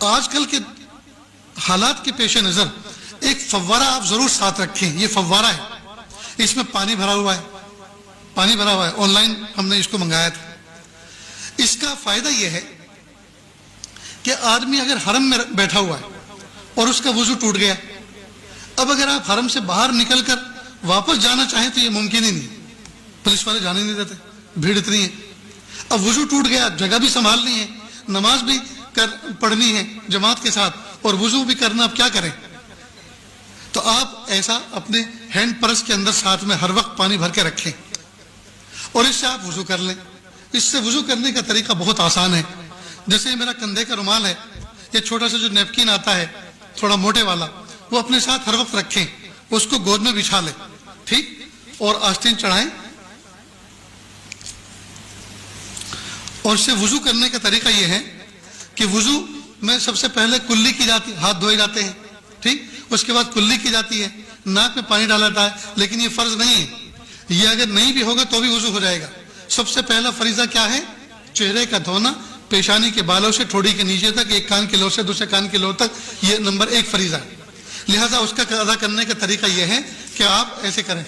آج کل کے حالات کے پیش نظر ایک فوارہ آپ ضرور ساتھ رکھیں. یہ فوارہ ہے، اس میں پانی بھرا ہوا ہے، آن لائن ہم نے اس کو منگایا تھا. اس کا فائدہ یہ ہے کہ آدمی اگر حرم میں بیٹھا ہوا ہے اور اس کا وضو ٹوٹ گیا، اب اگر آپ حرم سے باہر نکل کر واپس جانا چاہیں تو یہ ممکن ہی نہیں، پولیس والے جانے نہیں دیتے، بھیڑ اتنی ہے. اب وضو ٹوٹ گیا، جگہ بھی سنبھالنی ہے، نماز بھی پڑھنی ہے جماعت کے ساتھ اور وضو بھی کرنا، اب کیا کریں؟ تو آپ ایسا اپنے ہینڈ پرس کے اندر ساتھ میں ہر وقت پانی بھر کے رکھیں اور اس سے آپ وضو کر لیں. اس سے وضو کرنے کا طریقہ بہت آسان ہے. جیسے میرا کندھے کا رومال ہے، یہ چھوٹا سا جو نیپکن آتا ہے تھوڑا موٹے والا، وہ اپنے ساتھ ہر وقت رکھیں، اس کو گود میں بچھا لیں، ٹھیک، اور آستین چڑھائیں. اور اس سے وضو کرنے کا طریقہ یہ ہے کہ وضو میں سب سے پہلے کلی کی جاتی، ہاتھ دھوئے جاتے ہیں، ٹھیک، اس کے بعد کلی کی جاتی ہے، ناک میں پانی ڈالا جاتا ہے. لیکن یہ فرض نہیں ہے، یہ اگر نہیں بھی ہوگا تو بھی وضو ہو جائے گا. سب سے پہلا فریضہ کیا ہے؟ چہرے کا دھونا، پیشانی کے بالوں سے ٹھوڑی کے نیچے تک، ایک کان کے لو سے دوسرے کان کے لو تک، یہ نمبر 1 فریضہ ہے. لہذا اس کا ادا کرنے کا طریقہ یہ ہے کہ آپ ایسے کریں،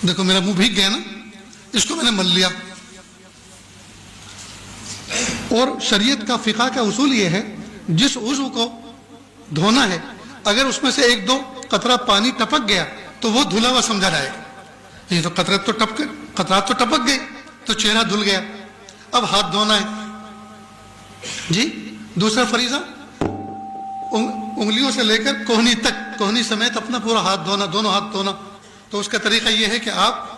دیکھو میرا منہ بھیگ گیا نا، اس کو میں نے مل لیا. اور شریعت کا فقہ کا اصول یہ ہے، جس عضو کو دھونا ہے اگر اس میں سے 1-2 قطرہ پانی ٹپک گیا تو وہ دھلا ہوا سمجھا جائے گا. یہ تو قطرات تو ٹپک گئے تو چہرہ دھل گیا. اب ہاتھ دھونا ہے جی. دوسرا فریضہ انگلیوں سے لے کر کوہنی تک، کوہنی سمیت اپنا پورا ہاتھ دھونا، دونوں ہاتھ دھونا. تو اس کا طریقہ یہ ہے کہ آپ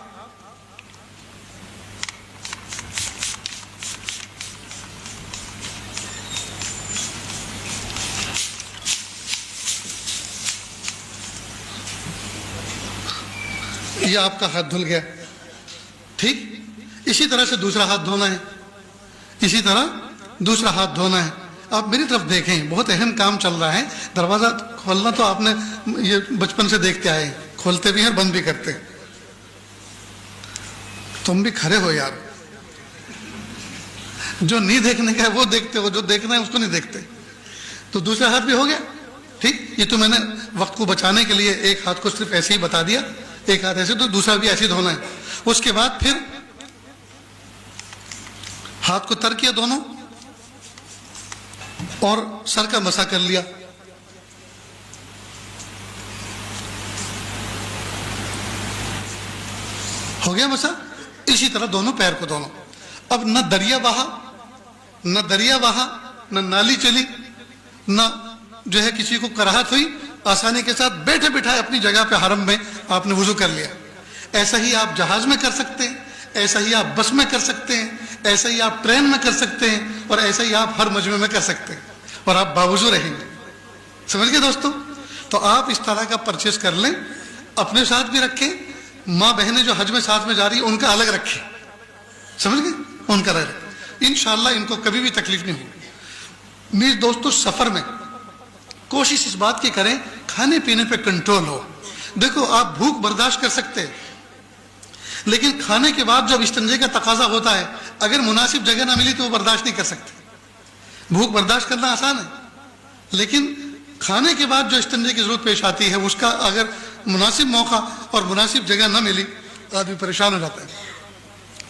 یہ آپ کا ہاتھ دھل گیا، ٹھیک. اسی طرح سے دوسرا ہاتھ دھونا ہے، اسی طرح دوسرا ہاتھ دھونا ہے. آپ میری طرف دیکھیں، بہت اہم کام چل رہا ہے. دروازہ کھولنا تو آپ نے یہ بچپن سے دیکھتے آئے ہیں، کھولتے بھی ہیں اور بند بھی کرتے. تم بھی کھڑے ہو یار، جو نہیں دیکھنے کا ہے وہ دیکھتے ہو، جو دیکھنا ہے اس کو نہیں دیکھتے. تو دوسرا ہاتھ بھی ہو گیا، ٹھیک. یہ تو میں نے وقت کو بچانے کے لیے ایک ہاتھ کو صرف ایسے ہی بتا دیا، ایک ہاتھ ایسے، تو دوسرا بھی ایسے دھونا ہے. اس کے بعد پھر ہاتھ کو تر کیا دونوں اور سر کا مسح کر لیا. ہو گیا مسح. اسی طرح دونوں پیر کو دونوں. اب نہ دریا بہا، نہ نالی چلی، نہ جو ہے کسی کو کراہت ہوئی، آسانی کے ساتھ بیٹھے بٹھائے اپنی جگہ پہ حرم میں آپ نے وضو کر لیا. ایسا ہی آپ جہاز میں کر سکتے ہیں، ایسا ہی آپ بس میں کر سکتے ہیں، ایسا ہی آپ ٹرین میں کر سکتے ہیں، اور ایسا ہی آپ ہر مجمع میں کر سکتے ہیں، اور آپ باوضو رہیں گے. سمجھ گئے دوستو؟ تو آپ اس طرح کا پرچیز کر لیں، اپنے ساتھ بھی رکھیں. ماں بہنیں جو حج میں ساتھ میں جا رہی ہیں ان کا الگ رکھیں، سمجھ گئے؟ ان کا الگ. انشاءاللہ ان کو کبھی بھی تکلیف نہیں ہوگی. میرے دوستو، سفر میں کوشش اس بات کی کریں کھانے پینے پہ کنٹرول ہو. دیکھو آپ بھوک برداشت کر سکتے ہیں، لیکن کھانے کے بعد جب استنجے کا تقاضا ہوتا ہے، اگر مناسب جگہ نہ ملی تو وہ برداشت نہیں کر سکتے. بھوک برداشت کرنا آسان ہے، لیکن کھانے کے بعد جو استنجے کی ضرورت پیش آتی ہے، اس کا اگر مناسب موقع اور مناسب جگہ نہ ملی آدمی پریشان ہو جاتا ہے.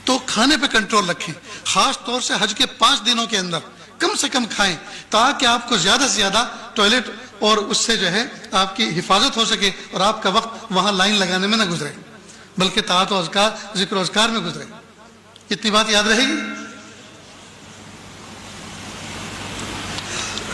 تو کھانے پہ کنٹرول رکھیں. خاص طور سے حج کے 5 دنوں کے اندر کم سے کم کھائیں، تاکہ آپ کو زیادہ سے زیادہ ٹوائلٹ اور اس سے جو ہے آپ کی حفاظت ہو سکے، اور آپ کا وقت وہاں لائن لگانے میں نہ گزرے، بلکہ طاعت و اذکار، ذکر و اذکار میں گزرے. اتنی بات یاد رہے گی.